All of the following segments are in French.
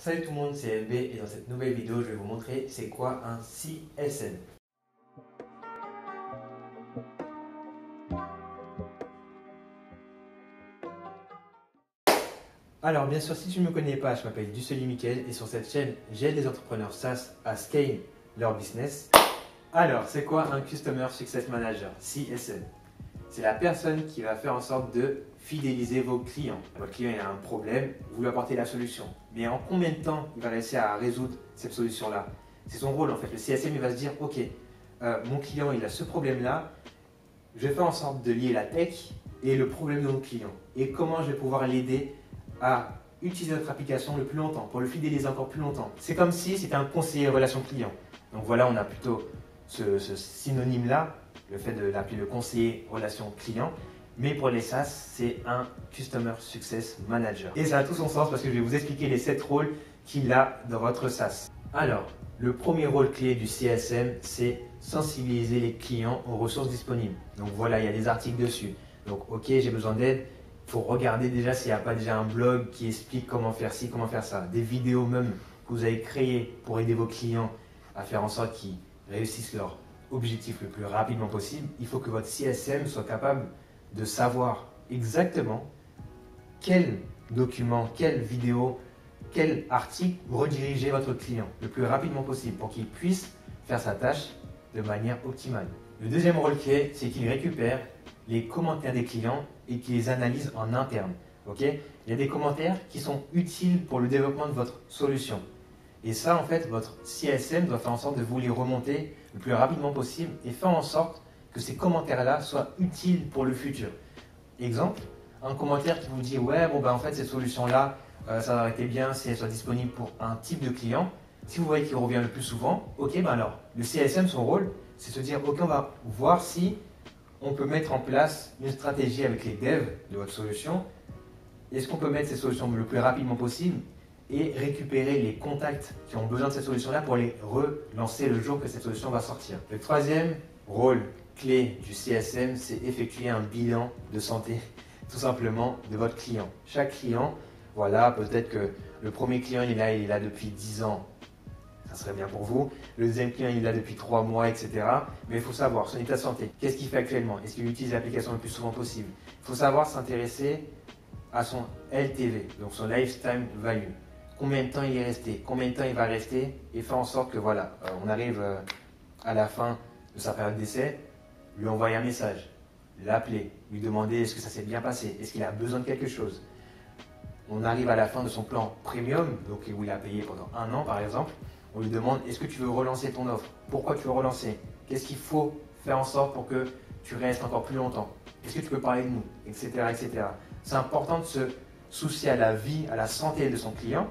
Salut tout le monde, c'est LB et dans cette nouvelle vidéo, je vais vous montrer c'est quoi un CSM. Alors bien sûr, si tu ne me connais pas, je m'appelle Dussely Mickaël et sur cette chaîne, j'aide les entrepreneurs SaaS à scale leur business. Alors, c'est quoi un Customer Success Manager, CSM? C'est la personne qui va faire en sorte de fidéliser vos clients. Votre client il a un problème, vous lui apportez la solution. Mais en combien de temps il va réussir à résoudre cette solution-là? C'est son rôle en fait. Le CSM il va se dire, ok, mon client il a ce problème-là, je vais faire en sorte de lier la tech et le problème de mon client. Et comment je vais pouvoir l'aider à utiliser notre application le plus longtemps, pour le fidéliser encore plus longtemps. C'est comme si c'était un conseiller relation client. Donc voilà, on a plutôt ce synonyme-là, le fait de l'appeler le conseiller relation client. Mais pour les SaaS, c'est un Customer Success Manager. Et ça a tout son sens parce que je vais vous expliquer les 7 rôles qu'il a dans votre SaaS. Alors, le premier rôle clé du CSM, c'est sensibiliser les clients aux ressources disponibles. Donc voilà, il y a des articles dessus. Donc ok, j'ai besoin d'aide. Il faut regarder déjà s'il n'y a pas déjà un blog qui explique comment faire ci, comment faire ça. Des vidéos même que vous avez créées pour aider vos clients à faire en sorte qu'ils réussissent leur objectif le plus rapidement possible. Il faut que votre CSM soit capable de savoir exactement quel document, quelle vidéo, quel article rediriger votre client le plus rapidement possible pour qu'il puisse faire sa tâche de manière optimale. Le deuxième rôle clé, c'est qu'il récupère les commentaires des clients et qu'il les analyse en interne. Okay, il y a des commentaires qui sont utiles pour le développement de votre solution. Et ça, en fait, votre CSM doit faire en sorte de vous les remonter le plus rapidement possible et faire en sorte que ces commentaires-là soient utiles pour le futur. Exemple, un commentaire qui vous dit « Ouais, bon, ben, en fait, cette solution-là, ça aurait été bien si elle soit disponible pour un type de client. » Si vous voyez qu'il revient le plus souvent, ok, ben alors, le CSM, son rôle, c'est se dire « Ok, on va voir si on peut mettre en place une stratégie avec les devs de votre solution. Est-ce qu'on peut mettre ces solutions le plus rapidement possible et récupérer les contacts qui ont besoin de cette solution-là pour les relancer le jour que cette solution va sortir. » Le troisième rôle clé du CSM, c'est effectuer un bilan de santé, tout simplement, de votre client. Chaque client, voilà, peut-être que le premier client, il est là depuis 10 ans. Ça serait bien pour vous. Le deuxième client, il est là depuis 3 mois, etc. Mais il faut savoir son état de santé. Qu'est-ce qu'il fait actuellement? Est-ce qu'il utilise l'application le plus souvent possible? Il faut savoir s'intéresser à son LTV, donc son Lifetime Value. Combien de temps il est resté? Combien de temps il va rester? Et faire en sorte que, voilà, on arrive à la fin de sa période d'essai, lui envoyer un message, l'appeler, lui demander est-ce que ça s'est bien passé? Est-ce qu'il a besoin de quelque chose? On arrive à la fin de son plan premium, donc où il a payé pendant 1 an par exemple. On lui demande est-ce que tu veux relancer ton offre? Pourquoi tu veux relancer? Qu'est-ce qu'il faut faire en sorte pour que tu restes encore plus longtemps? Est-ce que tu peux parler de nous? Etc. etc. C'est important de se soucier à la vie, à la santé de son client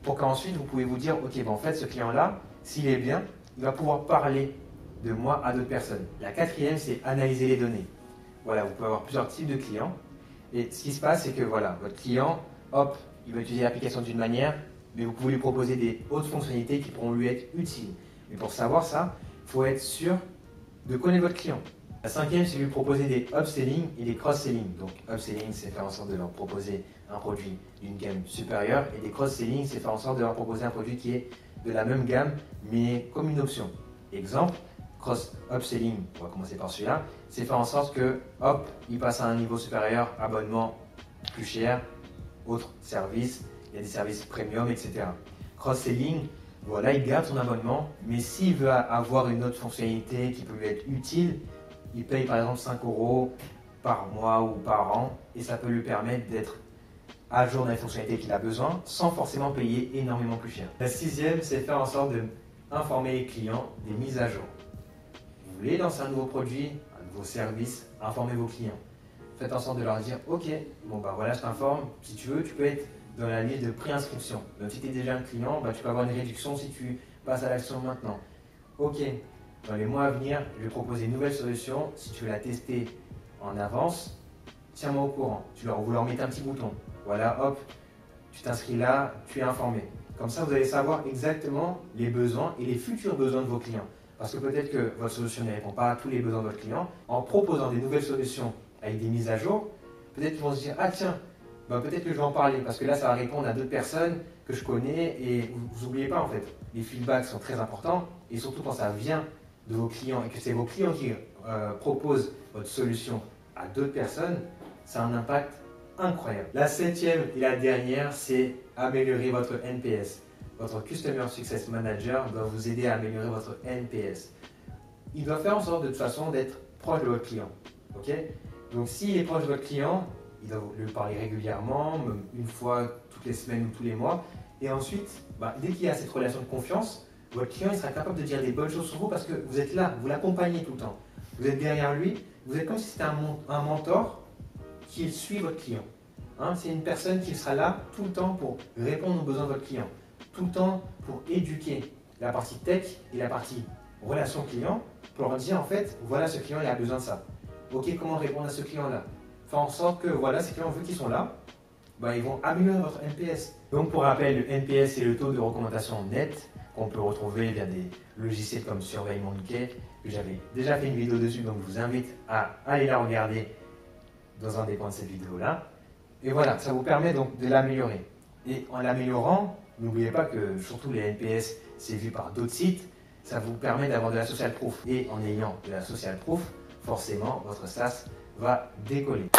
pour qu'ensuite vous pouvez vous dire ok, ben en fait ce client-là, s'il est bien, il va pouvoir parler de moi à d'autres personnes. La quatrième, c'est analyser les données. Voilà, vous pouvez avoir plusieurs types de clients. Et ce qui se passe, c'est que voilà, votre client, hop, il va utiliser l'application d'une manière, mais vous pouvez lui proposer des autres fonctionnalités qui pourront lui être utiles. Mais pour savoir ça, il faut être sûr de connaître votre client. La cinquième, c'est lui proposer des upselling et des cross-selling. Donc, upselling, c'est faire en sorte de leur proposer un produit d'une gamme supérieure. Et des cross-selling, c'est faire en sorte de leur proposer un produit qui est de la même gamme, mais comme une option. Exemple, cross-upselling, on va commencer par celui-là, c'est faire en sorte que, hop, il passe à un niveau supérieur, abonnement plus cher, autres services, il y a des services premium, etc. Cross-selling, voilà, il garde son abonnement, mais s'il veut avoir une autre fonctionnalité qui peut lui être utile, il paye par exemple 5 € par mois ou par an, et ça peut lui permettre d'être à jour dans les fonctionnalités qu'il a besoin, sans forcément payer énormément plus cher. La sixième, c'est faire en sorte d'informer les clients des mises à jour. Vous voulez lancer un nouveau produit, un nouveau service, informez vos clients. Faites en sorte de leur dire ok, bon bah voilà, je t'informe, si tu veux, tu peux être dans la liste de préinscription. Donc si tu es déjà un client, bah, tu peux avoir une réduction si tu passes à l'action maintenant. Ok, dans les mois à venir, je vais proposer une nouvelle solution. Si tu veux la tester en avance, tiens-moi au courant. Vous leur mettez un petit bouton. Voilà, hop, tu t'inscris là, tu es informé. Comme ça, vous allez savoir exactement les besoins et les futurs besoins de vos clients. Parce que peut-être que votre solution ne répond pas à tous les besoins de votre client. En proposant des nouvelles solutions avec des mises à jour, peut-être qu'ils vont se dire « Ah tiens, ben, peut-être que je vais en parler parce que là, ça va répondre à d'autres personnes que je connais et vous n'oubliez pas en fait, les feedbacks sont très importants et surtout quand ça vient de vos clients et que c'est vos clients qui proposent votre solution à d'autres personnes, ça a un impact incroyable. La 7e et la dernière, c'est améliorer votre NPS. Votre Customer Success Manager doit vous aider à améliorer votre NPS. Il doit faire en sorte de toute façon d'être proche de votre client. Okay? Donc s'il est proche de votre client, il doit lui parler régulièrement, même une fois toutes les semaines ou tous les mois. Et ensuite, dès qu'il y a cette relation de confiance, votre client il sera capable de dire des bonnes choses sur vous parce que vous êtes là, vous l'accompagnez tout le temps. Vous êtes derrière lui, vous êtes comme si c'était un mentor qui suit votre client. Hein, c'est une personne qui sera là tout le temps pour répondre aux besoins de votre client, tout le temps pour éduquer la partie tech et la partie relation client pour leur dire en fait, voilà ce client il a besoin de ça. Ok, comment répondre à ce client-là? Faire en sorte que voilà, ces clients, vu qu'ils sont là, ils vont améliorer votre NPS. Donc pour rappel, le NPS c'est le taux de recommandation net qu'on peut retrouver via des logiciels comme SurveyMonkey, que j'avais déjà fait une vidéo dessus, donc je vous invite à aller la regarder dans un des points de cette vidéo-là. Et voilà, ça vous permet donc de l'améliorer. Et en l'améliorant, n'oubliez pas que surtout les NPS, c'est vu par d'autres sites, ça vous permet d'avoir de la social proof. Et en ayant de la social proof, forcément, votre SaaS va décoller.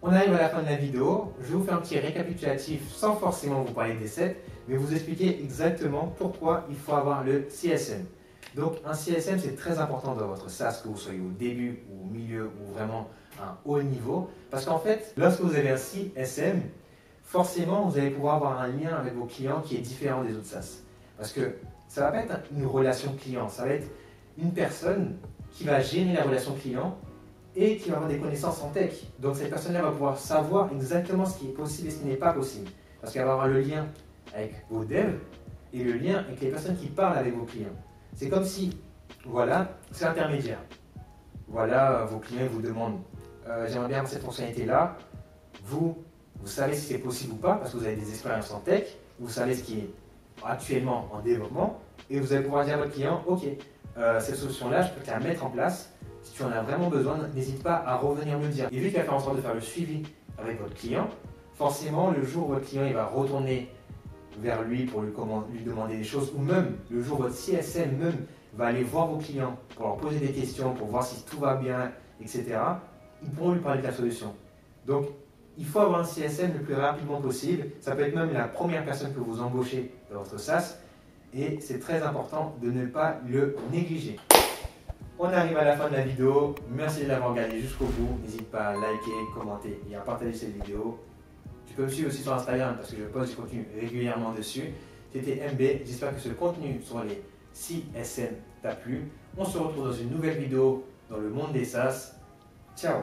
On arrive à la fin de la vidéo. Je vais vous faire un petit récapitulatif sans forcément vous parler des 7, mais vous expliquer exactement pourquoi il faut avoir le CSM. Donc un CSM, c'est très important dans votre SaaS, que vous soyez au début, ou au milieu, ou vraiment à un haut niveau. Parce qu'en fait, lorsque vous avez un CSM, forcément, vous allez pouvoir avoir un lien avec vos clients qui est différent des autres SaaS. Parce que ça ne va pas être une relation client, ça va être une personne qui va gérer la relation client et qui va avoir des connaissances en tech. Donc cette personne-là va pouvoir savoir exactement ce qui est possible et ce qui n'est pas possible. Parce qu'elle va avoir le lien avec vos devs et le lien avec les personnes qui parlent avec vos clients. C'est comme si, voilà, c'est intermédiaire. Voilà, vos clients vous demandent j'aimerais bien avoir cette fonctionnalité-là. Vous savez si c'est possible ou pas parce que vous avez des expériences en tech, vous savez ce qui est actuellement en développement et vous allez pouvoir dire à votre client, ok, cette solution-là, je peux te la mettre en place. Si tu en as vraiment besoin, n'hésite pas à revenir me dire. Et vu qu'il va faire en sorte de faire le suivi avec votre client, forcément, le jour où votre client il va retourner vers lui pour lui demander des choses, ou même le jour où votre CSM même va aller voir vos clients pour leur poser des questions, pour voir si tout va bien, etc., ils pourront lui parler de la solution. Donc, il faut avoir un CSM le plus rapidement possible. Ça peut être même la première personne que vous embauchez dans votre SaaS. Et c'est très important de ne pas le négliger. On arrive à la fin de la vidéo. Merci de l'avoir regardé jusqu'au bout. N'hésite pas à liker, commenter et à partager cette vidéo. Tu peux me suivre aussi sur Instagram parce que je poste du contenu régulièrement dessus. C'était MB. J'espère que ce contenu sur les CSM t'a plu. On se retrouve dans une nouvelle vidéo dans le monde des SaaS. Ciao!